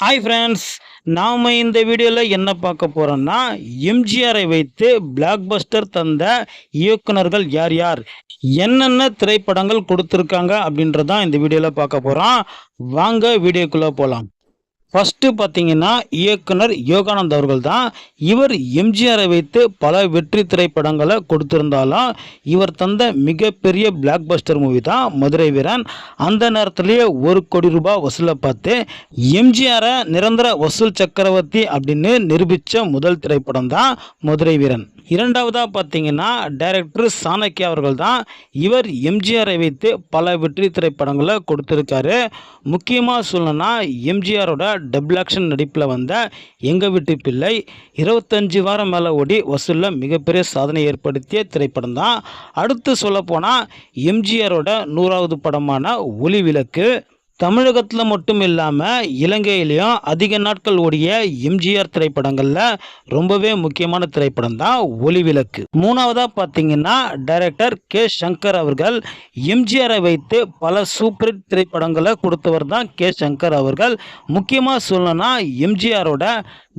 Hi friends, நாம் இந்த வீடியோவில் என்ன பார்க்க போகிறோம்னா எம்ஜிஆரை வைத்து பிளாக் பஸ்டர் தந்த இயக்குனர்கள் யார் யார், என்னென்ன திரைப்படங்கள் கொடுத்துருக்காங்க அப்படின்றதான் இந்த வீடியோவில் பார்க்க போகிறோம். வாங்க வீடியோக்குள்ளே போகலாம். ஃபஸ்ட்டு பார்த்தீங்கன்னா இயக்குனர் யோகானந்த் அவர்கள் தான். இவர் எம்ஜிஆரை வைத்து பல வெற்றி திரைப்படங்களை கொடுத்திருந்தாலும் இவர் தந்த மிகப்பெரிய பிளாக் பஸ்டர் மூவி தான் மதுரை வீரன். அந்த நேரத்திலேயே 1 கோடி ரூபாய் வசூலை பார்த்து எம்ஜிஆரை நிரந்தர வசூல் சக்கரவர்த்தி அப்படின்னு நிரூபித்த முதல் திரைப்படம் தான் மதுரை வீரன். இரண்டாவதாக பார்த்தீங்கன்னா டைரக்டர் சாணக்கியா அவர்கள் தான். இவர் எம்ஜிஆரை வைத்து பல வெற்றி திரைப்படங்களை கொடுத்துருக்காரு. முக்கியமாக சொல்லணும்னா எம்ஜிஆரோட டபுள் ஆக்ஷன் நடிப்பில் வந்த எங்கள் வீட்டு பிள்ளை 25 வாரம் மேலே ஓடி வசூலில் மிகப்பெரிய சாதனை ஏற்படுத்திய திரைப்படம் தான். அடுத்து சொல்லப்போனால் எம்ஜிஆரோட 100வது படமான ஒளி விளக்கு. தமிழகத்தில் மட்டும் இல்லாமல் இலங்கையிலையும் அதிக நாட்கள் ஓடிய எம்ஜிஆர் திரைப்படங்களில் ரொம்பவே முக்கியமான திரைப்படம் தான் ஒளி விளக்கு. மூணாவதாக பார்த்தீங்கன்னா டைரக்டர் கே சங்கர் அவர்கள். எம்ஜிஆரை வைத்து பல சூப்பர் ஹிட் திரைப்படங்களை கொடுத்தவர் தான் கே சங்கர் அவர்கள். முக்கியமாக சொல்லணும்னா எம்ஜிஆரோட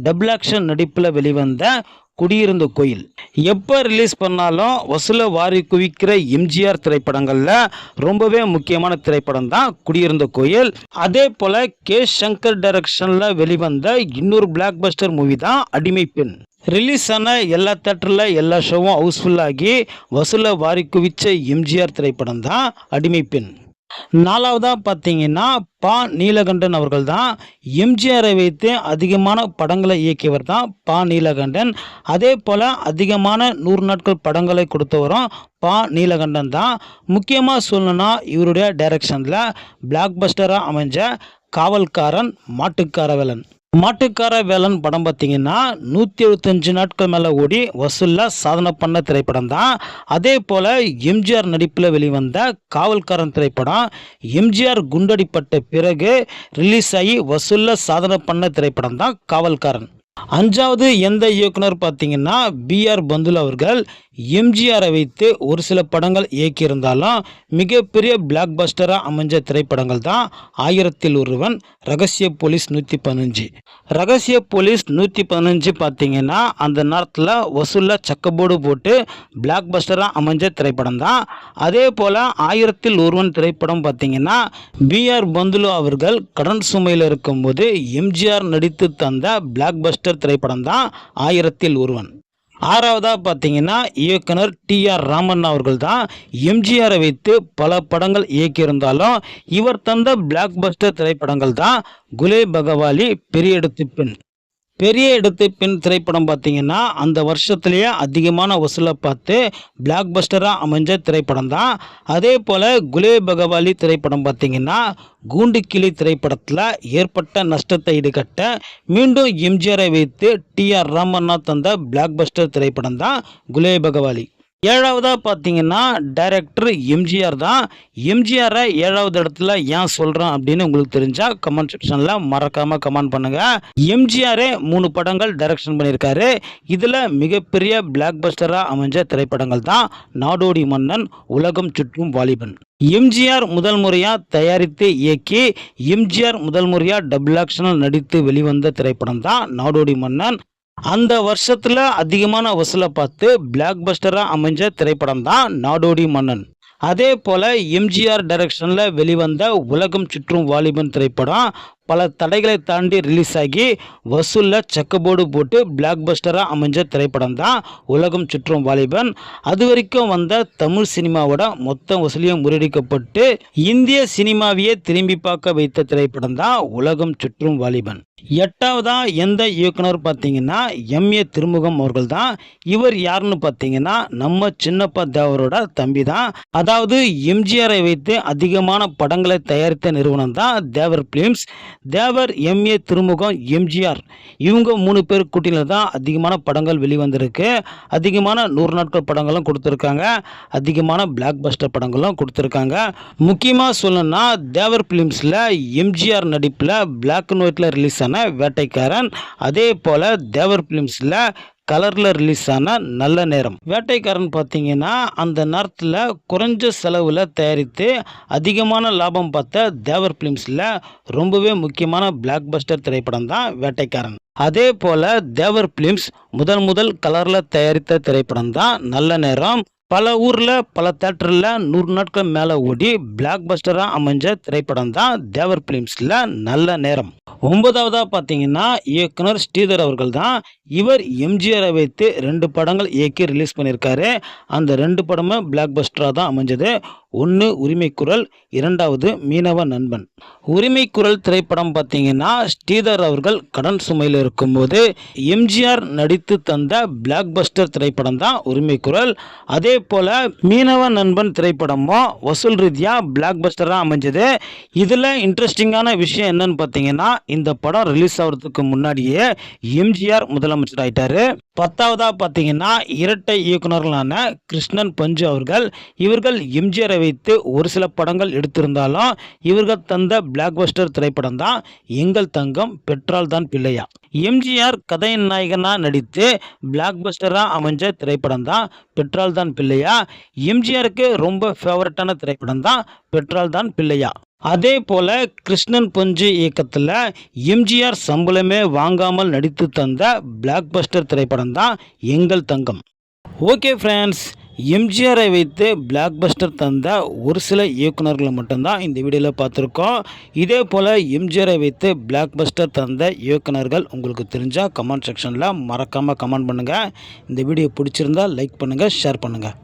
டபுள் ஆக்ஷன் நடிப்பில் வெளிவந்த குடியிருந்த கோயில் எப்போ ரிலீஸ் பண்ணாலும் வசூலை வாரி குவிக்கிற எம்ஜிஆர் திரைப்படங்களில் ரொம்பவே முக்கியமான திரைப்படம் தான் குடியிருந்த கோயில். அதே போல் கே சங்கர் டைரக்ஷனில் வெளிவந்த இன்னொரு பிளாக் பஸ்டர் மூவி தான் அடிமை பெண். ரிலீஸ் ஆன எல்லா தேட்டரில் எல்லா ஷோவும் ஹவுஸ்ஃபுல்லாகி வசூலை வாரி குவிச்ச எம்ஜிஆர் திரைப்படம் தான் அடிமை பெண். நாலாவதாக பார்த்தீங்கன்னா பா நீலகண்டன் அவர்கள் தான். எம்ஜிஆரை வைத்து அதிகமான படங்களை இயக்கியவர் தான் பா நீலகண்டன். அதே போல் அதிகமான 100 நாட்கள் படங்களை கொடுத்தவரும் பா நீலகண்டன் தான். முக்கியமாக சொல்லணும்னா இவருடைய டைரக்ஷனில் பிளாக் பஸ்டராக அமைஞ்ச காவல்காரன், மாட்டுக்கார வேலன். மாட்டுக்கார வேலன் படம் பார்த்தீங்கன்னா 175 நாட்கள் மேலே ஓடி வசூலில் சாதனை பண்ண திரைப்படம் தான். அதே போல் எம்ஜிஆர் நடிப்பில் வெளிவந்த காவல்காரன் திரைப்படம் எம்ஜிஆர் குண்டடிப்பட்ட பிறகு ரிலீஸ் ஆகி வசூலில் சாதனை பண்ண திரைப்படம் தான் காவல்காரன். அஞ்சாவது எந்த இயக்குனர் பார்த்தீங்கன்னா பிஆர் பந்துலு அவர்கள். எம்ஜிஆரை வைத்து ஒரு சில படங்கள் இயக்கியிருந்தாலும் மிகப்பெரிய பிளாக் பஸ்டராக அமைஞ்ச திரைப்படங்கள் தான் 1000ல் ஒருவன், ரகசிய போலீஸ் 115. ரகசிய போலீஸ் 115 பார்த்தீங்கன்னா அந்த நேரத்தில் வசூலில் சக்கபோர்டு போட்டு பிளாக் பஸ்டராக அமைஞ்ச திரைப்படம் தான். அதே போல் 1000ல் ஒருவன் திரைப்படம் பார்த்தீங்கன்னா பிஆர் பந்துலு அவர்கள் கடன் சுமையில் இருக்கும்போது எம்ஜிஆர் நடித்து தந்த பிளாக் பஸ்டர் திரைப்படம் தான் 1000ல் ஒருவன். ஆறாவதாக பார்த்தீங்கன்னா இயக்குனர் டிஆர் ராமன் அவர்கள் தான். எம்ஜிஆரை வைத்து பல படங்கள் இயக்கியிருந்தாலும் இவர் தந்த பிளாக் பஸ்டர் திரைப்படங்கள் தான் குலே பகவாலி, பெரிய எடுத்து பெண். பெரிய எடுத்து பெண் திரைப்படம் பார்த்தீங்கன்னா அந்த வருஷத்துலேயே அதிகமான வசூலை பார்த்து பிளாக் பஸ்டராக அமைஞ்ச திரைப்படம் தான். அதே போல் குலே பகவாலி திரைப்படம் பார்த்தீங்கன்னா கூண்டு கிளி திரைப்படத்தில் ஏற்பட்ட நஷ்டத்தை ஈடுகட்ட மீண்டும் எம்ஜிஆரை வைத்து டிஆர் ராமண்ணா தந்த பிளாக் பஸ்டர் திரைப்படம் தான் குலே பகவாலி. ஏழாவதாக பார்த்தீங்கன்னா டைரக்டர் எம்ஜிஆர் தான். எம்ஜிஆரை 7வது இடத்துல ஏன் சொல்கிறேன் அப்படின்னு உங்களுக்கு தெரிஞ்சால் கமெண்ட் செக்ஷனில் மறக்காமல் கமெண்ட் பண்ணுங்கள். எம்ஜிஆரே 3 படங்கள் டைரக்ஷன் பண்ணியிருக்காரு. இதில் மிகப்பெரிய பிளாக் பஸ்டராக அமைஞ்ச திரைப்படங்கள் தான் நாடோடி மன்னன், உலகம் சுற்றும் வாலிபன். எம்ஜிஆர் முதல் முறையாக தயாரித்து இயக்கி எம்ஜிஆர் முதல் முறையாக டபுள் ஆக்ஷனில் நடித்து வெளிவந்த திரைப்படம் தான் நாடோடி மன்னன். அந்த வருஷத்தில் அதிகமான வசூலை பார்த்து பிளாக் பஸ்டராக அமைஞ்ச திரைப்படம் தான் நாடோடி மன்னன். அதே போல் எம்ஜிஆர் டைரக்ஷனில் வெளிவந்த உலகம் சுற்றும் வாலிபன் திரைப்படம் பல தடைகளை தாண்டி ரிலீஸ் ஆகி வசூலில் செக்கபோர்டு போட்டு பிளாக் பஸ்டராக அமைஞ்ச திரைப்படம் தான் உலகம் சுற்றும் வாலிபன். அது வரைக்கும் வந்த தமிழ் சினிமாவோட மொத்த வசூலியும் முறியடிக்கப்பட்டு இந்திய சினிமாவையே திரும்பி பார்க்க வைத்த திரைப்படம் தான் உலகம் சுற்றும் வாலிபன். எட்டாவதா எந்த இயக்குனர் பார்த்தீங்கன்னா எம்ஏ திருமுகம் அவர்கள் தான். இவர் யாருன்னு பார்த்தீங்கன்னா நம்ம சின்னப்பா தேவரோட தம்பி தான். அதாவது எம்ஜிஆரை வைத்து அதிகமான படங்களை தயாரித்த நிறுவனம் தான் தேவர் பிலிம்ஸ். தேவர், எம்ஏ திருமுகம், எம்ஜிஆர் இவங்க 3 பேர் கூட்டில தான் அதிகமான படங்கள் வெளிவந்திருக்கு. அதிகமான 100 நாட்கள் படங்களும் கொடுத்துருக்காங்க. அதிகமான பிளாக் பஸ்டர் படங்களும் கொடுத்துருக்காங்க. முக்கியமாக சொல்லணும்னா தேவர் பிலிம்ஸில் எம்ஜிஆர் நடிப்பில் பிளாக் அண்ட் ஒயிட்டில் ரிலீஸ் ஆன வேட்டைக்காரன். அதே போல் தேவர் பிலிம்ஸில் கலரில் ரிலீஸ் ஆன நல்ல நேரம். வேட்டைக்காரன் பார்த்தீங்கன்னா அந்த நேரத்தில் குறைஞ்ச செலவில் தயாரித்து அதிகமான லாபம் பார்த்த தேவர் ஃபிலிம்ஸில் ரொம்பவே முக்கியமான பிளாக் பஸ்டர் திரைப்படம் தான் வேட்டைக்காரன். அதே போல் தேவர் ஃபிலிம்ஸ் முதல் கலரில் தயாரித்த திரைப்படம் தான் நல்ல நேரம். பல ஊரில் பல தேட்டரில் 100 நாட்கள் மேலே ஓடி பிளாக் பஸ்டராக அமைஞ்ச திரைப்படம் தான் தேவர் ஃபிலிம்ஸில் நல்ல நேரம். 9வதாக பார்த்தீங்கன்னா இயக்குனர் ஸ்ரீதர் அவர்கள் தான். இவர் எம்ஜிஆரை வைத்து 2 படங்கள் இயக்கி ரிலீஸ் பண்ணியிருக்காரு. அந்த 2 படமும் பிளாக் பஸ்டராக தான் அமைஞ்சது. ஒன்று உரிமைக்குரல், 2வது மீனவ நண்பன். உரிமைக்குரல் திரைப்படம் பார்த்தீங்கன்னா ஸ்ரீதர் அவர்கள் கடன் சுமையில் இருக்கும்போது எம்ஜிஆர் நடித்து தந்த பிளாக் பஸ்டர் திரைப்படம் தான் உரிமைக்குரல். அதே போல் மீனவ நண்பன் திரைப்படமும் வசூல் ரீதியாக பிளாக் பஸ்டராக அமைஞ்சது. இதில் இன்ட்ரெஸ்டிங்கான விஷயம் என்னன்னு பார்த்தீங்கன்னா இந்த படம் ரிலீஸ் ஆகிறதுக்கு முன்னாடியே எம்ஜிஆர் முதலமைச்சர் ஆயிட்டாரு. 10வதாக பார்த்தீங்கன்னா இரட்டை இயக்குநர்களான கிருஷ்ணன் பஞ்சு அவர்கள். இவர்கள் எம்ஜிஆரை வைத்து ஒரு சில படங்கள் எடுத்திருந்தாலும் இவர்கள் தந்த பிளாக் பஸ்டர் திரைப்படம் தான் எங்கள் தங்கம் பெற்றால் தான் பிள்ளையா. எம்ஜிஆர் கதையின் நாயகனாக நடித்து பிளாக் பஸ்டராக அமைஞ்ச திரைப்படம் தான் பெற்றால் தான் பிள்ளையா. எம்ஜிஆருக்கு ரொம்ப ஃபேவரட்டான திரைப்படம் தான் பெற்றால் தான் பிள்ளையா. அதே போல் கிருஷ்ணன் பஞ்சு இயக்கத்தில் எம்ஜிஆர் சம்பளமே வாங்காமல் நடித்து தந்த பிளாக் பஸ்டர் திரைப்படம் தான் எங்கள் தங்கம். ஓகே ஃப்ரெண்ட்ஸ், எம்ஜிஆரை வைத்து பிளாக் பஸ்டர் தந்த ஒரு சில இயக்குநர்களை மட்டும்தான் இந்த வீடியோவில் பார்த்துருக்கோம். இதே போல் எம்ஜிஆரை வைத்து பிளாக் பஸ்டர் தந்த இயக்குநர்கள் உங்களுக்கு தெரிஞ்சால் கமெண்ட் செக்ஷனில் மறக்காமல் கமெண்ட் பண்ணுங்கள். இந்த வீடியோ பிடிச்சிருந்தால் லைக் பண்ணுங்கள், ஷேர் பண்ணுங்கள்.